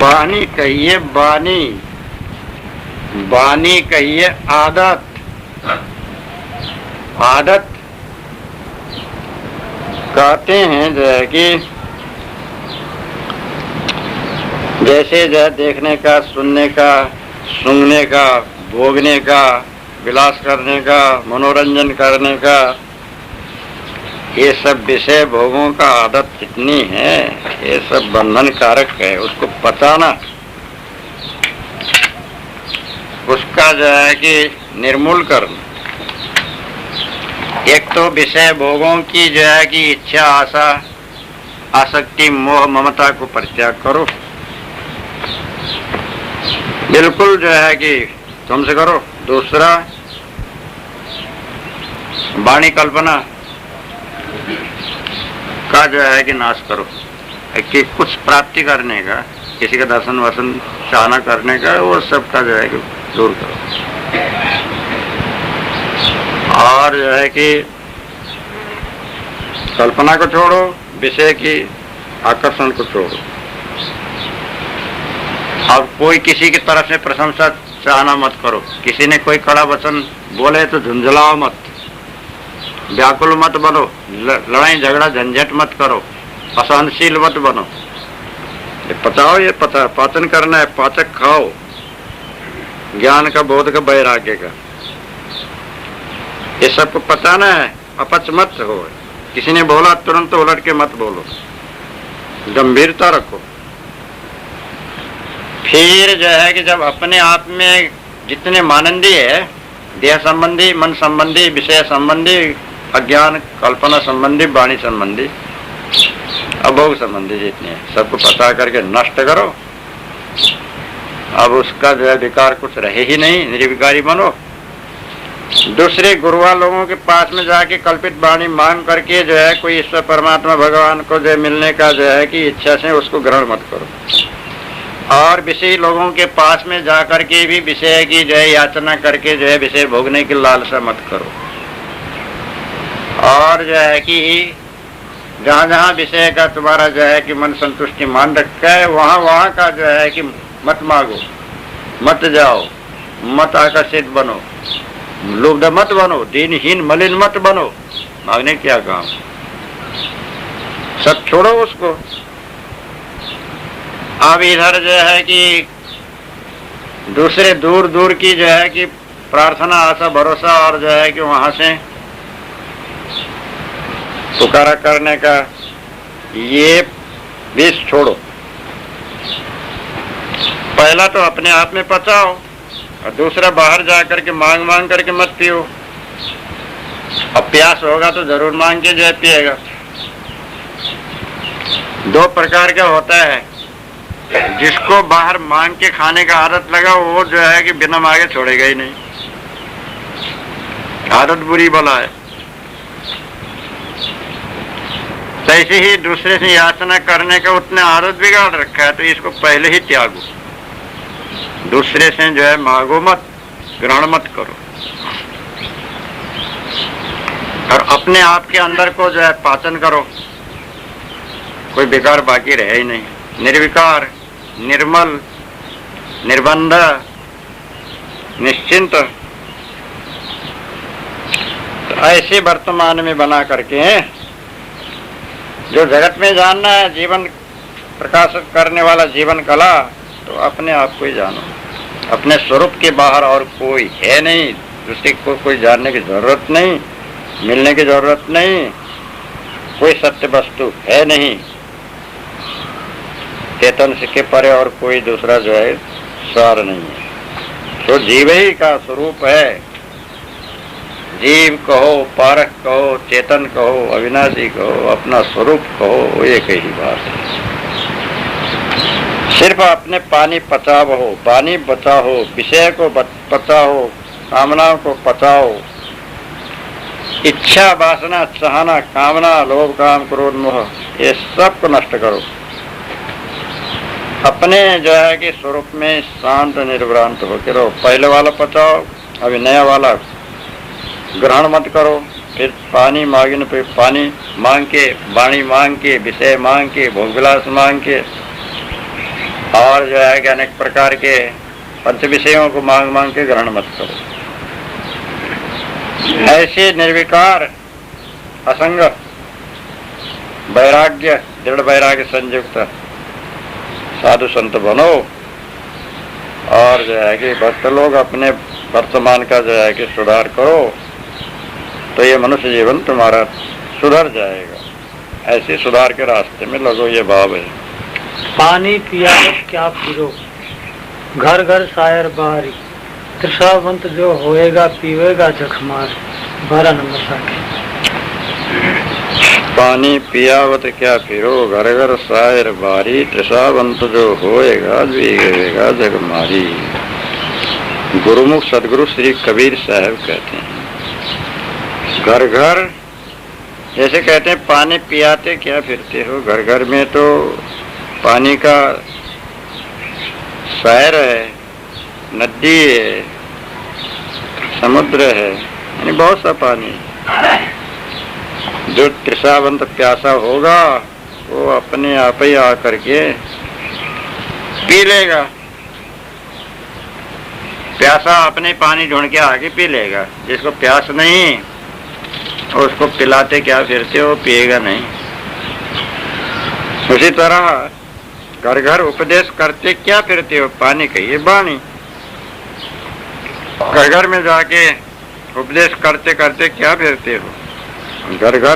बानी कहिए बानी, बानी कहिए आदत। आदत कहते हैं जो है कि जैसे जो है देखने का, सुनने का, सूंघने का, भोगने का, विलास करने का, मनोरंजन करने का, ये सब विषय भोगों का आदत कितनी है, ये सब बंधन कारक है। उसको पचाना, उसका जो है कि निर्मूल करना। एक तो विषय भोगों की जो है कि इच्छा, आशा, आसक्ति, मोह, ममता को परित्याग करो, बिल्कुल जो है कि तुमसे करो। दूसरा, वाणी कल्पना का जो है कि नाश करो, कि कुछ प्राप्ति करने का, किसी का दर्शन वर्शन चाहना करने का, वो सब का जो है कि दूर करो। और जो है कि कल्पना को छोड़ो, विषय की आकर्षण को छोड़ो। अब कोई किसी की तरफ से प्रशंसा चाहना मत करो। किसी ने कोई कड़ा वचन बोले तो झुंझलाओ मत, व्याकुल मत बनो, लड़ाई झगड़ा झंझट मत करो, असहनशील मत बनो। ये पचाओ, ये पाचन करना है, पाचक खाओ, ज्ञान का, बोध का, वैराग्य का, ये सबको पचाना है। अपच मत हो। किसी ने बोला तुरंत उलट के मत बोलो, गंभीरता रखो। फिर जो है कि जब अपने आप में जितने मानंदी है, देह संबंधी, मन संबंधी, विषय संबंधी, अज्ञान, कल्पना संबंधी, वाणी संबंधी, अभोग संबंधी जितने हैं, सबको पता करके नष्ट करो। अब उसका जो है विकार कुछ रहे ही नहीं, निर्विकारी बनो। दूसरे गुरुआ लोगों के पास में जाके कल्पित वाणी मांग करके जो है कोई ईश्वर परमात्मा भगवान को जो मिलने का जो है कि इच्छा से उसको ग्रहण मत करो। और विषय लोगों के पास में जाकर के भी विषय की जो है याचना करके जो है विषय भोगने की लालसा मत करो। और जो है कि जहाँ जहाँ विषय का तुम्हारा जो है कि मन संतुष्टि मान रखा है, वहाँ वहाँ का जो है कि मत मांगो, मत जाओ, मत आकर्षित बनो, लुब्ध मत बनो, दीनहीन मलिन मत बनो। मांगने क्या काम, सब छोड़ो उसको। अब इधर जो है कि दूसरे दूर दूर की जो है कि प्रार्थना, आशा, भरोसा और जो है कि वहां से पुकारा करने का, ये विष छोड़ो। पहला तो अपने आप में पचाओ, और दूसरा बाहर जा करके मांग मांग करके मत पियो। अब प्यास होगा तो जरूर मांग के जो है पिएगा। दो प्रकार का होता है, जिसको बाहर मांग के खाने का आदत लगा, वो जो है कि बिना मांगे छोड़ेगा ही नहीं। आदत बुरी बला है। ऐसे ही दूसरे से याचना करने का उतने आदत बिगाड़ रखा है, तो इसको पहले ही त्यागो। दूसरे से जो है मांगो मत, ग्रहण मत करो। और अपने आप के अंदर को जो है पाचन करो, कोई विकार बाकी रहे ही नहीं। निर्विकार, निर्मल, निर्बंध, निश्चिंत, तो ऐसे वर्तमान में बना करके जो जगत में जानना है, जीवन प्रकाशित करने वाला जीवन कला, तो अपने आप को ही जानो। अपने स्वरूप के बाहर और कोई है नहीं, दूसरे को कोई जानने की जरूरत नहीं, मिलने की जरूरत नहीं, कोई सत्य वस्तु है नहीं। चेतन के परे और कोई दूसरा जो है सार नहीं है, तो जीव ही का स्वरूप है। जीव कहो, पारक कहो, चेतन कहो, अविनाशी कहो, अपना स्वरूप कहो, वो एक ही बात है। सिर्फ अपने पानी पचाओ, पानी बचाओ, विषय को पचाओ, कामनाओं को पचाओ, इच्छा, वासना, चाहना, कामना, लोभ, काम, क्रोध, मोह, ये सब को नष्ट करो। अपने जो है कि स्वरूप में शांत निर्भ्रांत होकर रहो। पहले वाला पचाओ, अभी नया वाला ग्रहण मत करो। फिर पानी मांगने पे पानी मांग के, वाणी मांग के, विषय मांग के, भोग विलास मांग के, और जो है कि अनेक प्रकार के पंच विषयों को मांग मांग के ग्रहण मत करो। ऐसे निर्विकार असंग वैराग्य, दृढ़ वैराग्य संयुक्त साधु संत बनो और जो है कि भक्त लोग अपने वर्तमान का जो है कि सुधार करो, तो ये मनुष्य जीवन तुम्हारा सुधर जाएगा। ऐसे सुधार के रास्ते में लगो, ये भाव है। पानी पिया क्या फिरो, घर घर शायर बारी, तृषावंत जो होएगा पीवेगा जखमार। 12 नंबर साके। पानी पियावत क्या फिरो, घर घर शायर बारी, तृषावंत जो होएगा पीवेगा जखमारी। गुरुमुख सदगुरु श्री कबीर साहब कहते हैं, घर घर जैसे कहते हैं पानी पियाते क्या फिरते हो, घर घर में तो पानी का शहर है, नदी है, समुद्र है, यानी बहुत सा पानी। जो तृषावंत प्यासा होगा वो अपने आप ही आकर के पी लेगा। प्यासा अपने पानी ढूंढ के आके पी लेगा। जिसको प्यास नहीं उसको पिलाते क्या फिरते हो, पिएगा नहीं। उसी तरह घर घर उपदेश करते क्या फिरते हो, पानी कहिए बाणी। घर घर में जाके उपदेश करते करते क्या फिरते हो, घर घर।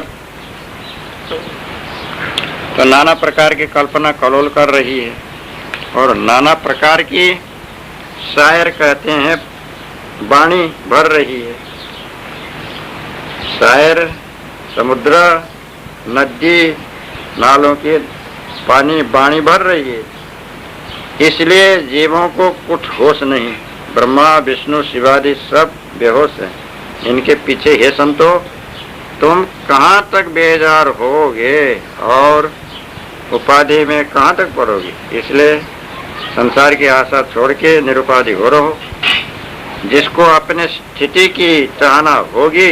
तो नाना प्रकार की कल्पना कलोल कर रही है और नाना प्रकार की शायर कहते हैं वाणी भर रही है। शायर, समुद्र, नदी, नालों की पानी वाणी भर रही है। इसलिए जीवों को कुछ होश नहीं। ब्रह्मा विष्णु शिवादि सब बेहोश हैं। इनके पीछे हे संतो तुम कहाँ तक बेजार होगे और उपाधि में कहाँ तक पड़ोगे। इसलिए संसार की आशा छोड़ के निरुपाधि हो रहो। जिसको अपने स्थिति की चाहना होगी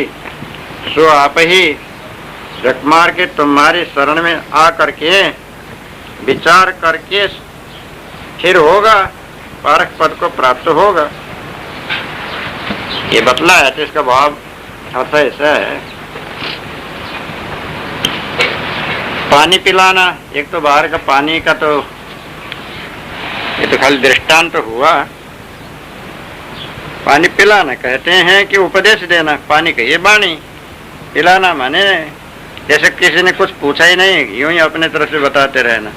सो आप ही रख मार के तुम्हारी शरण में आ करके विचार करके फिर होगा, पारक पद को प्राप्त होगा। ये बतला है तो इसका भाव अर्थ ऐसा है। पानी पिलाना, एक तो बाहर का पानी का तो ये तो खाली दृष्टांत तो हुआ। पानी पिलाना कहते हैं कि उपदेश देना, पानी कहिए वाणी। पिलाना माने जैसे किसी ने कुछ पूछा ही नहीं, यूं ही अपने तरफ से बताते रहना,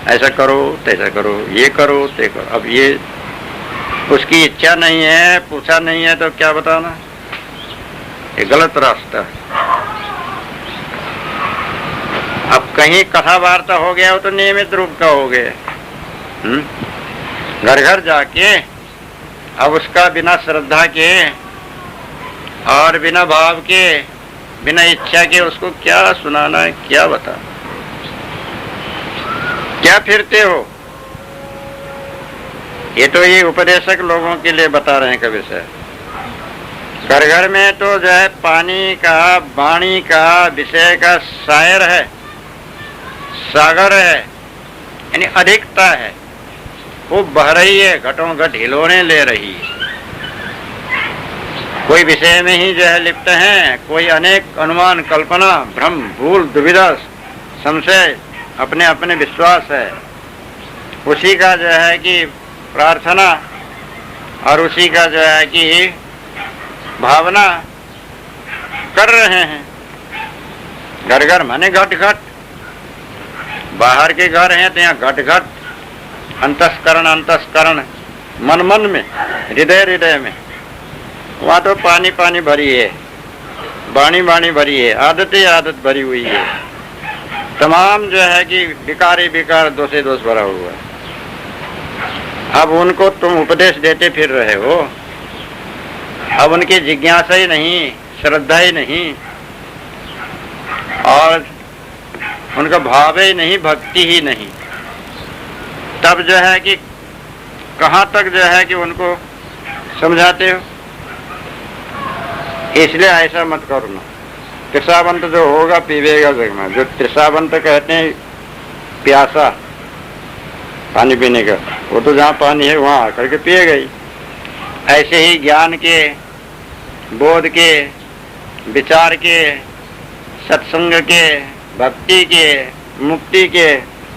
ऐसा करो तैसा करो, ये करो ते करो। अब ये उसकी इच्छा नहीं है, पूछा नहीं है तो क्या बताना, ये गलत रास्ता है। अब कहीं कथा वार्ता हो गया हो तो नियमित रूप का हो गया। घर घर जाके अब उसका बिना श्रद्धा के और बिना भाव के, बिना इच्छा के उसको क्या सुनाना है, क्या बताना, क्या फिरते हो। ये तो ये उपदेशक लोगों के लिए बता रहे हैं कवि साहब। घर घर में तो जो है पानी का, वाणी का, विषय का शायर है, सागर है, यानी अधिकता है। वो बह रही है, घटों घट हिलोने ले रही है। कोई विषय में ही जो है लिप्त है, कोई अनेक अनुमान, कल्पना, भ्रम, भूल, दुविधा, संशय, अपने अपने विश्वास है। उसी का जो है कि प्रार्थना और उसी का जो है कि भावना कर रहे हैं। घर घर माने घट घट। बाहर के घर हैं तो यहाँ घट घट, अंतस्करण अंतस्करण, मन मन में, हृदय हृदय में। वहाँ तो पानी पानी भरी है, वाणी वाणी भरी है, आदत ही आदत भरी हुई है। तमाम जो है कि विकार ही विकार, दोष ही दोष भरा हुआ है। अब उनको तुम उपदेश देते फिर रहे हो। अब उनकी जिज्ञासा ही नहीं, श्रद्धा ही नहीं और उनका भाव ही नहीं, भक्ति ही नहीं। तब जो है कि कहाँ तक जो है कि उनको समझाते हो। इसलिए ऐसा मत करना। तृषावंत जो होगा पीवेगा जगमा। जो तृषावंत कहते हैं प्यासा, पानी पीने का, वो तो जहाँ पानी है वहाँ आकर के पिएगा ही। ऐसे ही ज्ञान के, बोध के, विचार के, सत्संग के, भक्ति के, मुक्ति के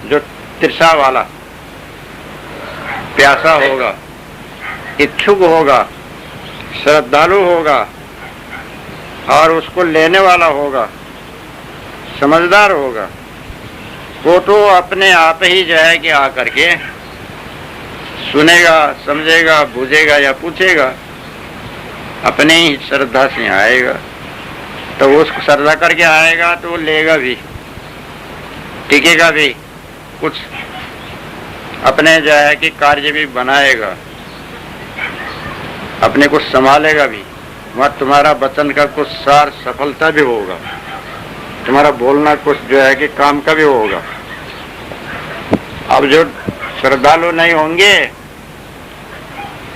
जो तृषा वाला प्यासा होगा, इच्छुक होगा, श्रद्धालु होगा और उसको लेने वाला होगा, समझदार होगा, वो तो अपने आप ही जो है कि आकर के सुनेगा, समझेगा, बूझेगा या पूछेगा, अपने ही श्रद्धा से आएगा। तो उसको श्रद्धा करके आएगा तो वो लेगा भी, टिकेगा भी, कुछ अपने जो है कि कार्य भी बनाएगा, अपने को संभालेगा भी। वहाँ तुम्हारा वचन का कुछ सार सफलता भी होगा, तुम्हारा बोलना कुछ जो है कि काम का भी होगा। अब जो श्रद्धालु नहीं होंगे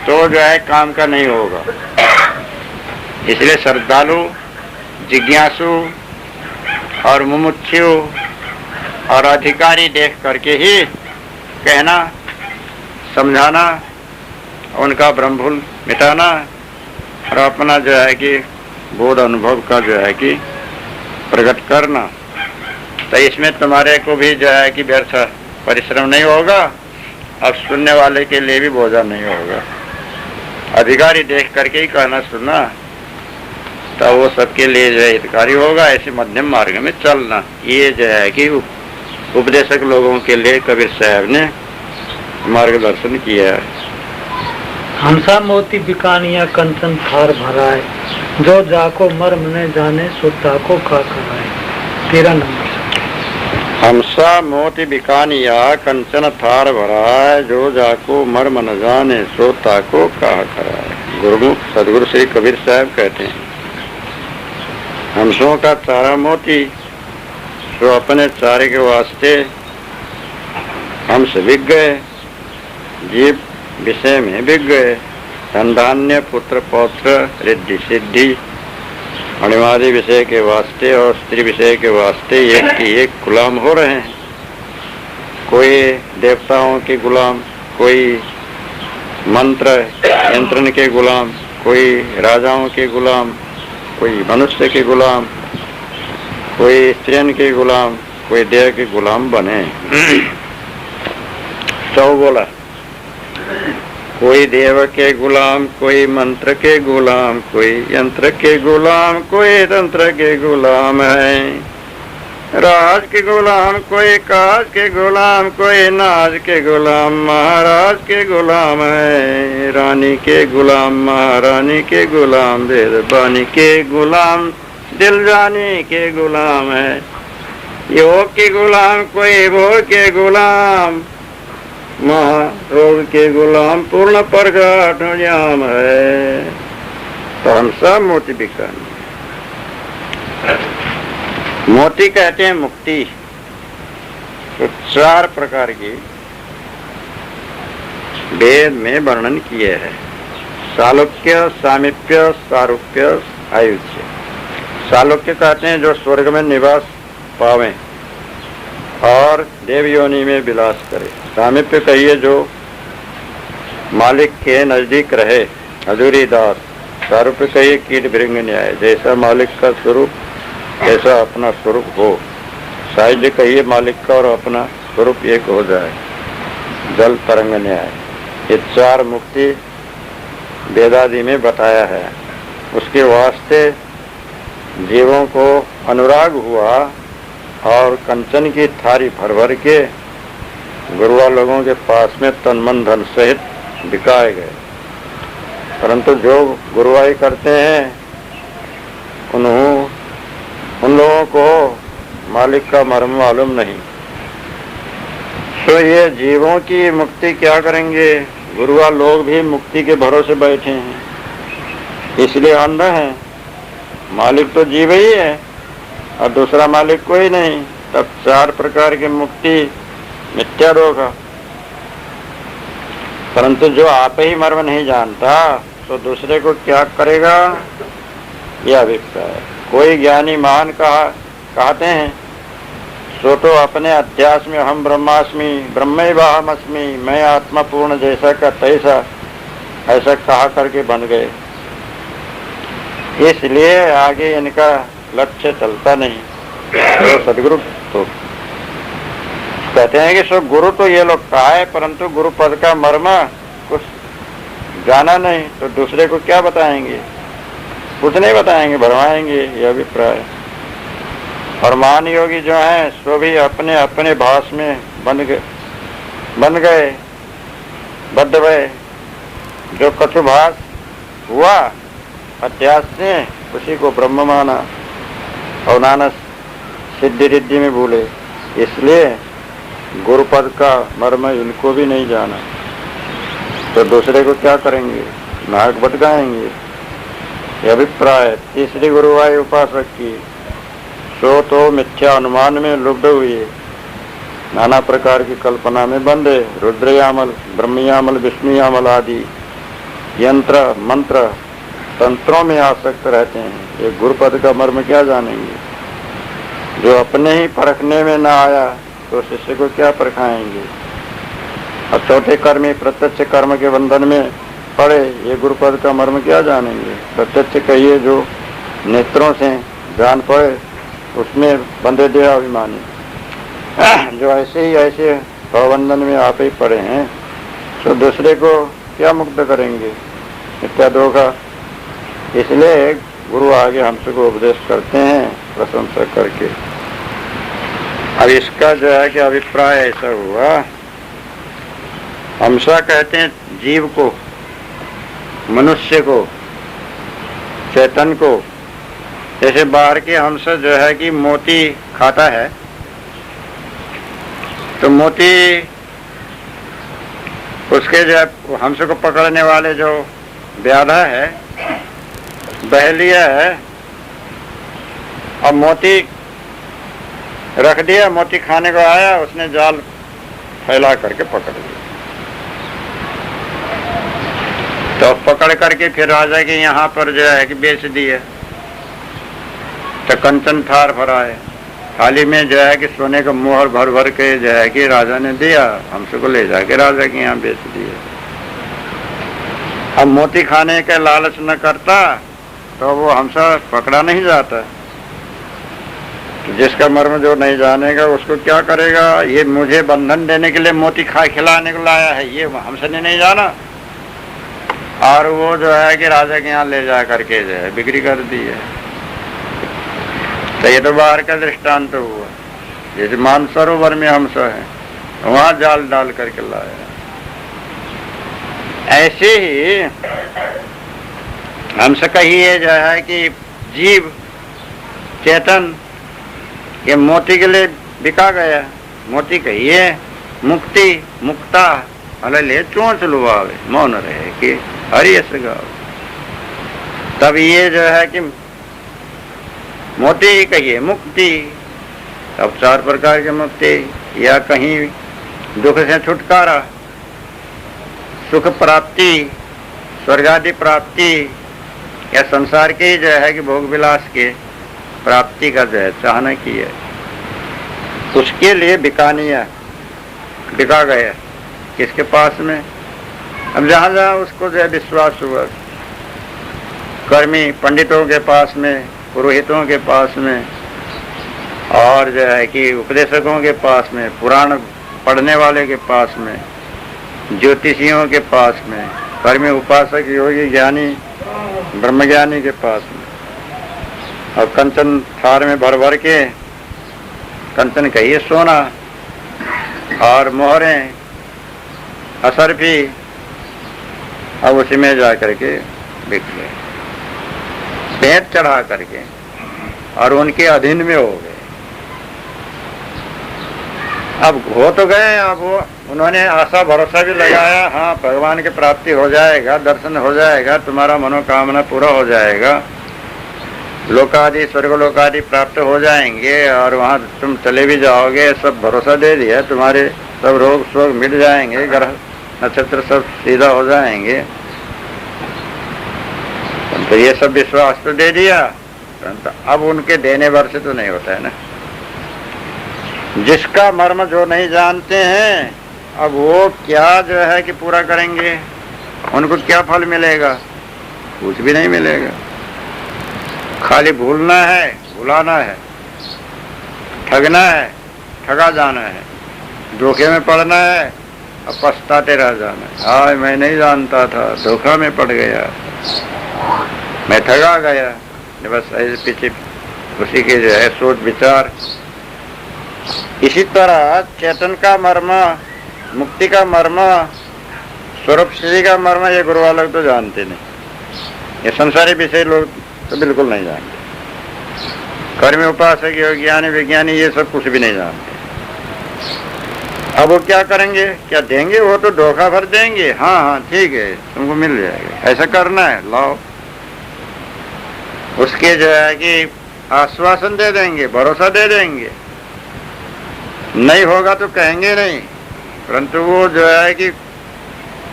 तो जो है काम का नहीं होगा। इसलिए श्रद्धालु, जिज्ञासु और मुमुक्षु और अधिकारी देख करके ही कहना, समझाना, उनका भ्रमभूल मिटाना और अपना जो है कि बोध अनुभव का जो है कि प्रकट करना। तो इसमें तुम्हारे को भी जो है कि व्यर्थ परिश्रम नहीं होगा और सुनने वाले के लिए भी बोझा नहीं होगा। अधिकारी देख करके ही कहना सुनना, तो वो सबके लिए जो है हितकारी होगा। ऐसे मध्यम मार्ग में चलना, ये जो है कि उपदेशक लोगों के लिए कबीर साहब ने मार्गदर्शन किया है। हंसा मोती बिकानिया कंचन थार भराए, जो जाको मर्म ने जाने सो ताको का कराए। 13 नंबर। हंसा मोती बिकानिया कंचन थार भराए, जो जाको मर्म न जाने सो ताको का कराए। गुरुमुख सदगुरु श्री कबीर साहब कहते हैं, हंसों का चारा मोती, तो अपने चारे के वास्ते हंस बिक गए, जीव विषय में बिक गए। धन धान्य, पुत्र पौत्र, रिद्धि सिद्धि, अणिमादि विषय के वास्ते और स्त्री विषय के वास्ते एक की एक गुलाम हो रहे हैं। कोई देवताओं के गुलाम, कोई मंत्र यंत्रण के गुलाम, कोई राजाओं के गुलाम, कोई मनुष्य के गुलाम, कोई स्त्रियन के गुलाम, कोई देह के गुलाम बने। तो बोला, कोई देव के गुलाम, कोई मंत्र के गुलाम, कोई यंत्र के गुलाम, कोई तंत्र के गुलाम है। राज के गुलाम, कोई काज के गुलाम, कोई नाज के गुलाम, महाराज के गुलाम है। रानी के गुलाम, महारानी के गुलाम, वेद बानी के गुलाम, दिल जानी के गुलाम है। योग के गुलाम, कोई भोग के गुलाम, महारोग के गुलाम, पूर्ण प्रगट जाम है। तो हंसा मोती बिकानी। मोती कहते हैं मुक्ति। तो 4 प्रकार की वेद में वर्णन किए हैं। सालोक्य, सामीप्य, सारूप्य, आयुष्य। सालोक्य कहते हैं जो स्वर्ग में निवास पावे और देव योनि में विलास करे। सामीप्य कहिए जो मालिक के नजदीक रहे, हजूरी दास। सारूप्य कहिए कीट भृंग न्याय, जैसा मालिक का स्वरूप ऐसा अपना स्वरूप हो। साहित्य कहिए मालिक का और अपना स्वरूप एक हो जाए। जल तरंग न्याय। ये 4 मुक्ति वेदादि में बताया है। उसके वास्ते जीवों को अनुराग हुआ और कंचन की थारी भर भर के गुरुआ लोगों के पास में तन मन धन सहित बिकाए गए। परंतु जो गुरुआई करते हैं उन लोगों को मालिक का मर्म मालूम नहीं। तो ये जीवों की मुक्ति क्या करेंगे? गुरुआ लोग भी मुक्ति के भरोसे बैठे हैं, इसलिए अंधा है। मालिक तो जीव ही है और दूसरा मालिक कोई नहीं। तब 4 प्रकार की मुक्ति मिथ्या होगा। परंतु जो आप ही मर्म नहीं जानता तो दूसरे को क्या करेगा, यह अभिप्राय है। कोई ज्ञानी महान कहते हैं सो तो अपने अध्यास में हम ब्रह्मास्मि ब्रह्मैवाहमस्मि मैं आत्मा पूर्ण जैसा का तैसा ऐसा कहा करके बन गए। इसलिए आगे इनका लक्ष्य चलता नहीं। तो सदगुरु तो कहते हैं कि सो गुरु तो ये लोग कहा है, परंतु गुरु पद का मर्म कुछ जाना नहीं, तो दूसरे को क्या बताएंगे? कुछ नहीं बताएंगे, भरवाएंगे, यह अभिप्राय। और मान योगी जो हैं सो भी अपने अपने भाष में बन गए बद्ध भय। जो कछुभाष हुआ अध्यास से उसी को ब्रह्म माना और नाना सिद्धि रिद्धि में भूले। इसलिए गुरुपद का मर्म इनको भी नहीं जाना, तो दूसरे को क्या करेंगे? नाक भटकाएंगे। यह अभिप्राय। तीसरी गुरुवायु उपासक की सो तो मिथ्या अनुमान में लुब्ध हुए, नाना प्रकार की कल्पना में बंधे, रुद्रयामल ब्रह्मयामल विष्णुयामल आदि यंत्र मंत्र तंत्रों में आसक्त रहते हैं। ये गुरुपद का मर्म क्या जानेंगे? जो अपने ही परखने में न आया तो शिष्य को क्या परखाएंगे? और चौथे कर्मी प्रत्यक्ष कर्म के बंधन में पड़े, ये गुरुपद का मर्म क्या जानेंगे? प्रत्यक्ष कहिए जो नेत्रों से जान पड़े उसमें बंधे देहाभिमानी, जो ऐसे ही ऐसे भवबंधन में आप ही पड़े हैं, तो दूसरे को क्या मुक्त करेंगे? इत्या धोखा। इसलिए गुरु आगे हमसे को उपदेश करते हैं प्रशंसा करके। अब इसका जो है कि अभिप्राय ऐसा हुआ, हमसा कहते हैं जीव को, मनुष्य को, चेतन को। जैसे बाहर के हंस जो है कि मोती खाता है, तो मोती उसके जो हंस को पकड़ने वाले जो व्याधा है, बहलिया है, और मोती रख दिया, मोती खाने को आया, उसने जाल फैला करके पकड़ लिया। तो पकड़ करके फिर राजा के यहाँ पर जो है कि बेच दिया। तो कंचन थार भरा है, थाली में जो है कि सोने का मोहर भर भर के जो है कि राजा ने दिया, हमसे को ले जाके राजा के यहाँ बेच दिया। अब मोती खाने का लालच न करता तो वो हमसे पकड़ा नहीं जाता। तो जिसका मर्म जो नहीं जानेगा उसको क्या करेगा? ये मुझे बंधन देने के लिए मोती खिलाने को लाया है, ये हमसे नहीं जाना, और वो जो है कि राजा के यहाँ ले जा करके जो है बिक्री कर दी है। तो ये तो बाहर का दृष्टांत तो हुआ। जैसे मानसरोवर में हंस है, वहां जाल डाल करके लाया। ऐसे ही हंस कहिए जो है कि जीव चेतन ये मोती के लिए बिका गया। मोती कहिए मुक्ति मुक्ता अले चोंच लुभावे मौन रहे कि हरियस गाओ। तब ये जो है कि मोती कहिए मुक्ति। अब चार प्रकार की मुक्ति, या कहीं दुख से छुटकारा, सुख प्राप्ति, स्वर्गादि प्राप्ति, या संसार के जो है कि भोग विलास के प्राप्ति का जो है चाहना की है, उसके लिए बिकानिया बिका गया। किसके पास में? अब जहाँ जहाँ उसको जो है विश्वास हुआ, कर्मी पंडितों के पास में, पुरोहितों के पास में, और जो है कि उपदेशकों के पास में, पुराण पढ़ने वाले के पास में, ज्योतिषियों के पास में, कर्मी उपासक योगी ज्ञानी ब्रह्मज्ञानी के पास में, और कंचन थार में भर भर के, कंचन कहिए सोना, और मोहरें असरफी, अब उसी में जा करके बिक गए, पेट चढ़ा करके, और उनके अधीन में हो गए। अब हो तो गए, अब वो उन्होंने आशा भरोसा भी लगाया, हाँ भगवान की प्राप्ति हो जाएगा, दर्शन हो जाएगा, तुम्हारा मनोकामना पूरा हो जाएगा, लोकादि स्वर्ग लोकादि प्राप्त हो जाएंगे, और वहाँ तुम चले भी जाओगे, सब भरोसा दे दिया, तुम्हारे सब रोग शोग मिट जाएंगे, ग्रह नक्षत्र सब सीधा हो जाएंगे। तो ये सब विश्वास तो दे दिया, परंतु अब उनके देने भर से तो नहीं होता है ना। जिसका मर्म जो नहीं जानते हैं, अब वो क्या जो है कि पूरा करेंगे, उनको क्या फल मिलेगा? कुछ भी नहीं मिलेगा। खाली भूलना है, भुलाना है, ठगना है, ठगा जाना है, धोखे में पड़ना है, अब पछताते रह जाना है। हाय मैं नहीं जानता था, धोखा में पड़ गया, मैं ठगा गया। बस ऐसे पीछे उसी के जो है सोच विचार। इसी तरह चेतन का मर्म, मुक्ति का मर्म, स्वरूप सिद्धि का मर्म ये गुरु वालों तो जानते नहीं। ये संसारी विषय लोग तो बिल्कुल नहीं जानते। कर्मी, उपासक, ज्ञानी, विज्ञानी ये सब कुछ भी नहीं जानते। अब वो क्या करेंगे, क्या देंगे? वो तो धोखा भर देंगे। हाँ हाँ ठीक है, तुमको मिल जाएगा, ऐसा करना है, लाओ। उसके जो है कि आश्वासन दे देंगे, भरोसा दे देंगे। नहीं होगा तो कहेंगे नहीं, परंतु वो जो है कि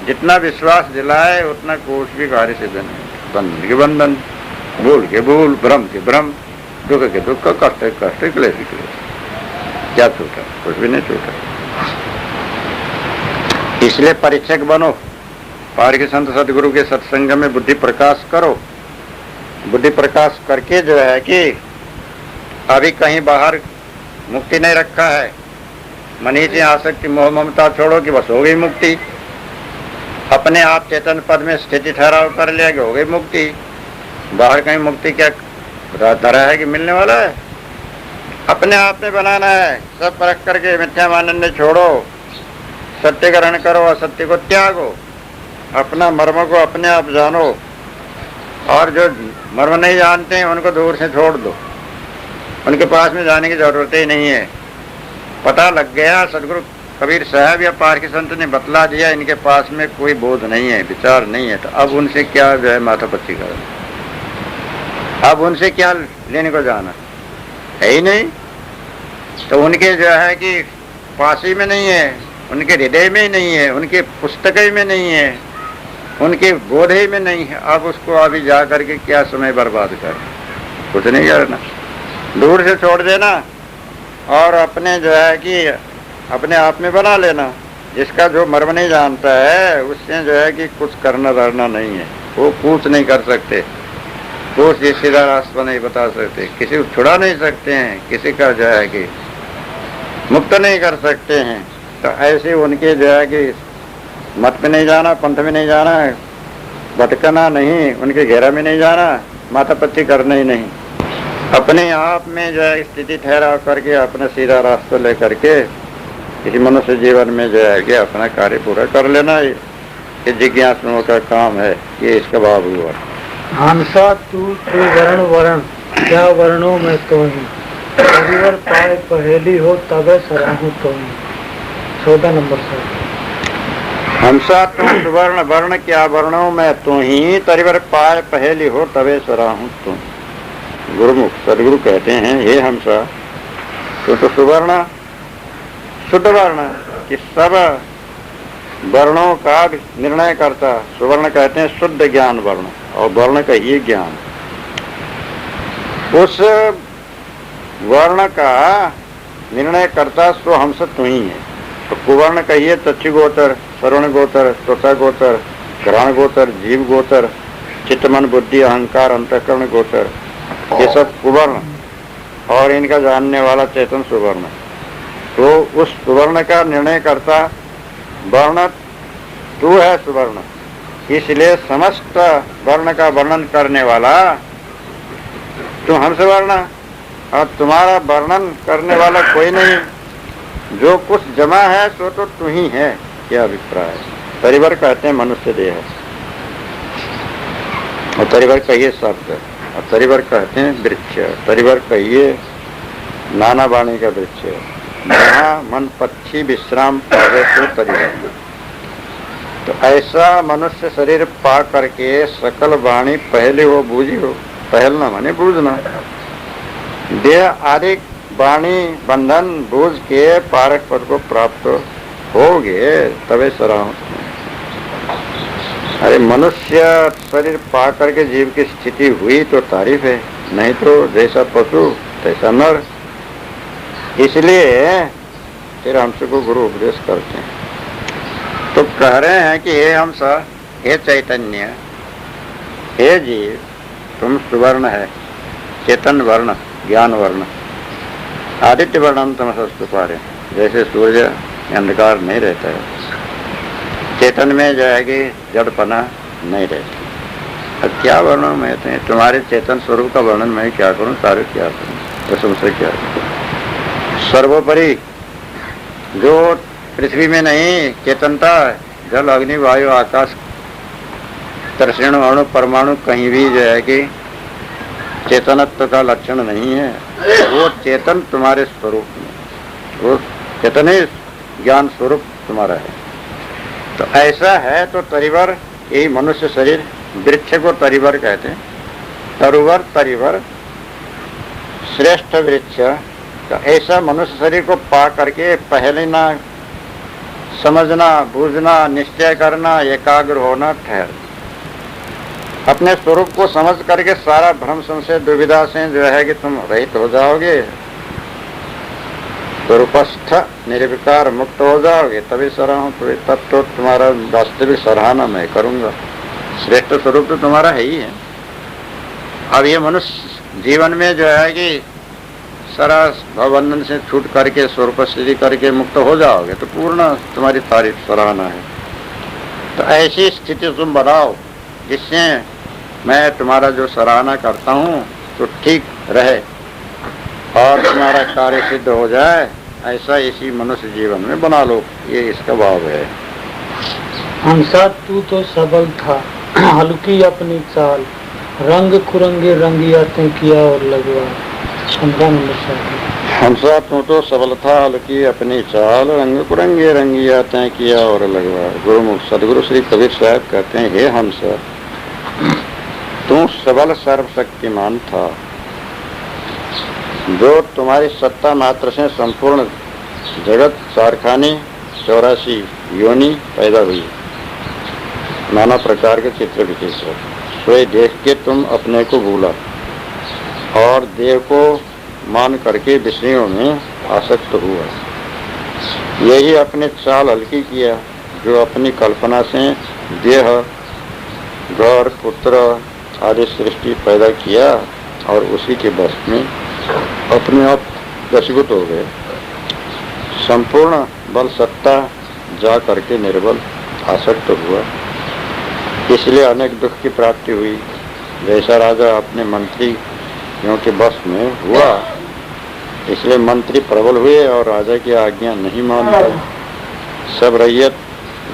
जितना विश्वास दिलाए उतना कोष भी कार्य सिद्ध नहीं। बंधन के बंधन, भूल के भूल, भ्रम के भ्रम, दुख के दुख, कष्ट के कष्ट, क्लेश के क्लेश। क्या छूटा? कुछ भी नहीं छूटा। इसलिए परीक्षक बनो, पार के संत सदगुरु के सत्संग में बुद्धि प्रकाश करो। बुद्धि प्रकाश करके जो है कि अभी कहीं बाहर मुक्ति नहीं रखा है। मनी से आसक्ति मोह ममता छोड़ो कि बस हो गई मुक्ति। अपने आप चेतन पद में स्थिति ठहराव कर लिया कि हो गई मुक्ति। बाहर कहीं मुक्ति क्या धरा है कि मिलने वाला है? अपने आप में बनाना है। सब परख करके मिथ्या मानने छोड़ो, सत्य ग्रहण करो, असत्य को त्यागो, अपना मर्म को अपने आप जानो। और जो मर्म नहीं जानते हैं उनको दूर से छोड़ दो, उनके पास में जाने की जरूरत ही नहीं है। पता लग गया, सदगुरु कबीर साहब या पार के संत ने बतला दिया, इनके पास में कोई बोध नहीं है, विचार नहीं है, तो अब उनसे क्या जो है माथा पच्ची करना? अब उनसे क्या लेने को जाना है ही नहीं। तो उनके जो है कि पासी में नहीं है, उनके हृदय में नहीं है, उनके पुस्तक में नहीं है, उनके बोधे में नहीं है। अब उसको अभी जा करके क्या समय बर्बाद कर? कुछ नहीं करना, दूर से छोड़ देना और अपने जो है कि अपने आप में बना लेना। जिसका जो मर्म नहीं जानता है उससे जो है कि कुछ करना धरना नहीं है। वो पूछ नहीं कर सकते, वो सीधा रास्ता नहीं बता सकते, किसी को छुड़ा नहीं सकते हैं, किसी का जो है कि मुक्त नहीं कर सकते हैं। तो ऐसे उनके जो है कि मत में नहीं जाना, पंथ में नहीं जाना, भटकना नहीं, उनके घेरा में नहीं जाना, माथा पच्ची करना ही नहीं। अपने आप में जो है स्थिति ठहराव करके अपना सीधा रास्ता ले करके इसी मनुष्य जीवन में जो है कि अपना कार्य पूरा कर लेना। ये जिज्ञासुओं का काम है, ये इसका भाव हुआ। हंसा तू वर्ण वर्ण, क्या वर्णों में तो ही परिवर पाए पहेली हो तबे सराहूं तो ही। 14 नंबर से। हंसा तू वर्ण वर्ण, क्या वर्णों में तो ही तरिवर पाए पहेली हो तबे सराहूं तुम। गुरुमुख सदगुरु कहते हैं, हे हंसा तो सुवर्ण शुद्ध वर्ण कि सब वर्णों का निर्णय करता। सुवर्ण कहते हैं शुद्ध ज्ञान वर्ण, और वर्ण कहिए ज्ञान। उस वर्ण का निर्णय करता सो हंस तू ही है। तो कुवर्ण कहिए तच्छु गोचर, श्रवण गोचर, त्वचा गोचर, घ्राण गोचर, जीव गोचर, चित्त मन बुद्धि अहंकार अंतःकरण गोचर, ये सब कुवर्ण और इनका जानने वाला चेतन सुवर्ण। तो उस सुवर्ण का निर्णय करता वर्ण तू है सुवर्ण, इसलिए समस्त वर्ण का वर्णन करने वाला तू हंस वर्ण, और तुम्हारा वर्णन करने वाला कोई नहीं। जो कुछ जमा है सो तो तू ही है। क्या अभिप्राय? परिवर कहते हैं मनुष्य देह, और परिवर कहिए शब्द, और परिवर कहते हैं वृक्ष। परिवर कहिए नाना वाणी का वृक्ष, जहाँ मन पक्षी विश्राम पावे तो परिवर। तो ऐसा मनुष्य शरीर पा करके सकल वाणी पहले हो बूझी हो, पहलना माने बूझना। देह आदि वाणी बंधन बूझ के पारक पद को प्राप्त होगे तबे सराहूं। अरे मनुष्य शरीर पा करके जीव की स्थिति हुई तो तारीफ है, नहीं तो जैसा पशु तैसा नर। इसलिए फिर हमसे को गुरु उपदेश करते हैं। तो कह रहे हैं कि हे हंस, हे चैतन्य, हे जीव, तुम सुवर्ण है, चेतन वर्ण, ज्ञान वर्ण, आदित्य वर्णम तमसस्तु पारे, जैसे सूर्य अंधकार नहीं रहता है, चेतन में जो है कि जड़पना नहीं रहती। अब क्या वर्णन मैं तुम्हारे चेतन स्वरूप का वर्णन मैं क्या करूं, कार्य क्या करूं, तुमसे क्या करूं। सर्वोपरि जो पृथ्वी में नहीं चेतनता, जल अग्नि वायु आकाश तरसेणु अणु परमाणु कहीं भी जो है कि चेतनत्व का लक्षण नहीं है, वो चेतन तुम्हारे स्वरूप में, वो चेतन ही ज्ञान स्वरूप तुम्हारा है। तो ऐसा है तो तरिवर, यही मनुष्य शरीर, वृक्ष को तरिवर कहते हैं, तरुवर तरिवर श्रेष्ठ वृक्ष। तो ऐसा मनुष्य शरीर को पा करके पहले ना समझना, बूझना, निश्चय करना, एकाग्र होना, ठहर अपने स्वरूप को समझ करके सारा भ्रम संशय दुविधा से जो है कि तुम रहित हो जाओगे, स्वरूपस्थ निर्विकार मुक्त हो जाओगे, तभी तब तो तुम्हारा वास्तविक सराहना मैं करूंगा। श्रेष्ठ स्वरूप तो तुम्हारा है ही है। अब ये मनुष्य जीवन में जो है कि सारा भवबंधन से छूट करके स्वरूप सिद्धि करके मुक्त हो जाओगे तो पूर्ण तुम्हारी तारीफ सराहना है। तो ऐसी स्थिति तुम बनाओ जिससे मैं तुम्हारा जो सराहना करता हूँ तो ठीक रहे और तुम्हारा कार्य सिद्ध हो जाए, ऐसा इसी मनुष्य जीवन में बना लो, ये इसका भाव है। हंसा तू तो सबल था, हल्की अपनी चाल, रंग कुरंगे रंगियाते किया और लगवा। 15 नंबर से। हंसा तू तो सबल था, हल्की अपनी चाल, रंग कुरंगे रंगियाते किया और लगवा। गुरुमुख सदगुरु श्री कबीर साहब कहते हैं, हे हंस, तू सबल सर्वशक्तिमान था, जो तुम्हारी सत्ता मात्र से संपूर्ण जगत कारखाने 84 योनि पैदा हुई, नाना प्रकार के चित्र विशेष। सोए देख के तुम अपने को भूला और देह को मान करके विषयों में आसक्त हुआ। यही अपने चाल हल्की किया, जो अपनी कल्पना से देह, घर, पुत्र आदि सृष्टि पैदा किया और उसी के बस में अपने आप वशीभूत हो गए। संपूर्ण बल सत्ता जा करके निर्बल आसक्त हुआ, इसलिए अनेक दुख की प्राप्ति हुई। जैसा राजा अपने मंत्रियों के बस में हुआ, इसलिए मंत्री प्रबल हुए और राजा की आज्ञा नहीं मानते, सब रैयत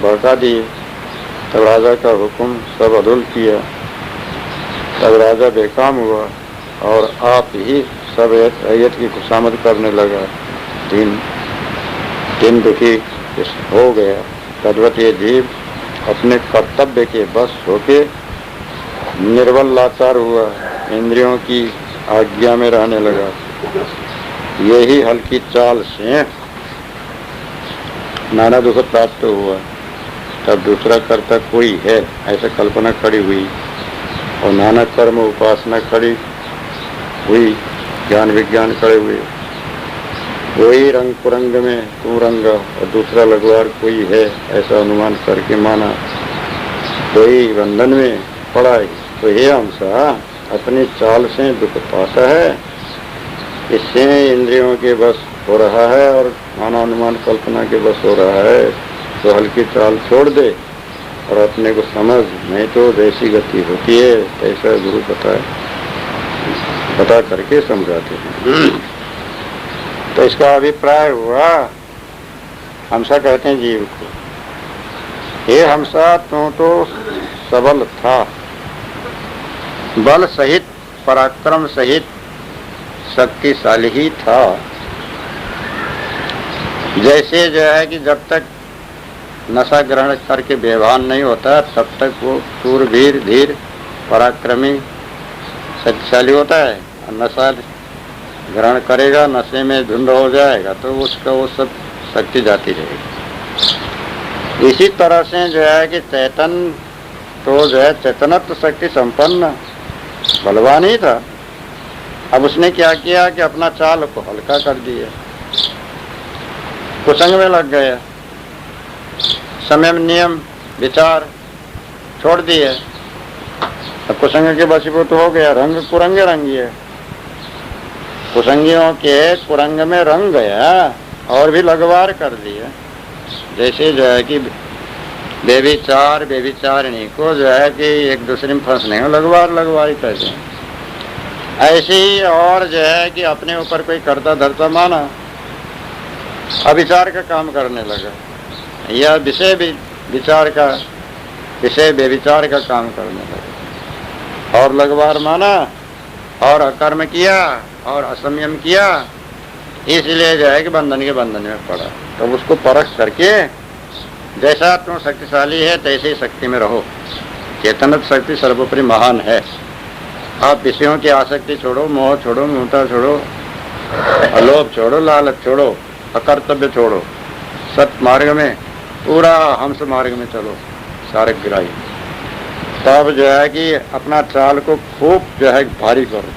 भड़का दिए। तब राजा का हुक्म सब अदुल किया, तब राजा बेकाम हुआ और आप ही सब रैयत की खुशामद करने लगा। दिन दुखी हो गया। तद्वत ये जीव अपने कर्तव्य के बस होके निर्बल लाचार हुआ, इंद्रियों की आज्ञा में रहने लगा। यही हल्की चाल से नाना दुख प्राप्त हुआ। तब दूसरा कर्ता कोई है ऐसा कल्पना खड़ी हुई और नाना कर्म उपासना खड़ी हुई, ज्ञान विज्ञान खड़े हुए। वही रंग कुरंग में तू रंग और दूसरा लगवार कोई है ऐसा अनुमान करके माना, कोई बंधन में पड़ा है। तो ये हमसा अपनी चाल से दुख पाता है, इससे इंद्रियों के बस हो रहा है और नाना अनुमान कल्पना के बस हो रहा है। तो हल्की चाल छोड़ दे और अपने को समझ, नहीं तो जैसी गति होती है ऐसा गुरु बता करके समझाते हैं। तो इसका अभिप्राय हुआ, हमसा कहते हैं जीव को, हे हमसा तू तो सबल था, बल सहित पराक्रम सहित शक्तिशाली ही था। जैसे जो है कि जब तक नशा ग्रहण करके बेभान नहीं होता तब तक वो शूरवीर धीर पराक्रमी शक्तिशाली होता है, और नशा ग्रहण करेगा, नशे में धुंध हो जाएगा तो उसका वो सब शक्ति जाती रहेगी। इसी तरह से जो है कि चेतन तो जो है चेतनत्व शक्ति संपन्न बलवान ही था। अब उसने क्या किया कि अपना चाल को हल्का कर दिया, कुसंग में लग गए, संयम नियम विचार छोड़ दिए, अब कुसंग के वशीभूत हो गया, रंग कुरंगे रंगी है। कुसंगियों के कुरंग में रंग गया और भी लगवार कर दिया। जैसे जो है कि बेविचारिणी को जो है कि एक दूसरे में फंसने में लगवार कहते हैं, ऐसे ही और जो है कि अपने ऊपर कोई करता धरता माना, अविचार का काम करने लगा, या विषय बेविचार का काम करने लगा और लगवार माना और अकर्म किया और असंयम किया, इसलिए जो है कि बंधन में पड़ा। तो उसको परख करके जैसा तुम शक्तिशाली है तैसे ही शक्ति में रहो। चेतन शक्ति सर्वोपरि महान है। आप विषयों की आसक्ति छोड़ो, मोह छोड़ो, ममता छोड़ो, अलोभ छोड़ो, लालच छोड़ो, अकर्तव्य छोड़ो, सत मार्ग में पूरा हंस मार्ग में चलो सारग्राही। तब जो है कि अपना चाल को खूब जो है भारी करो।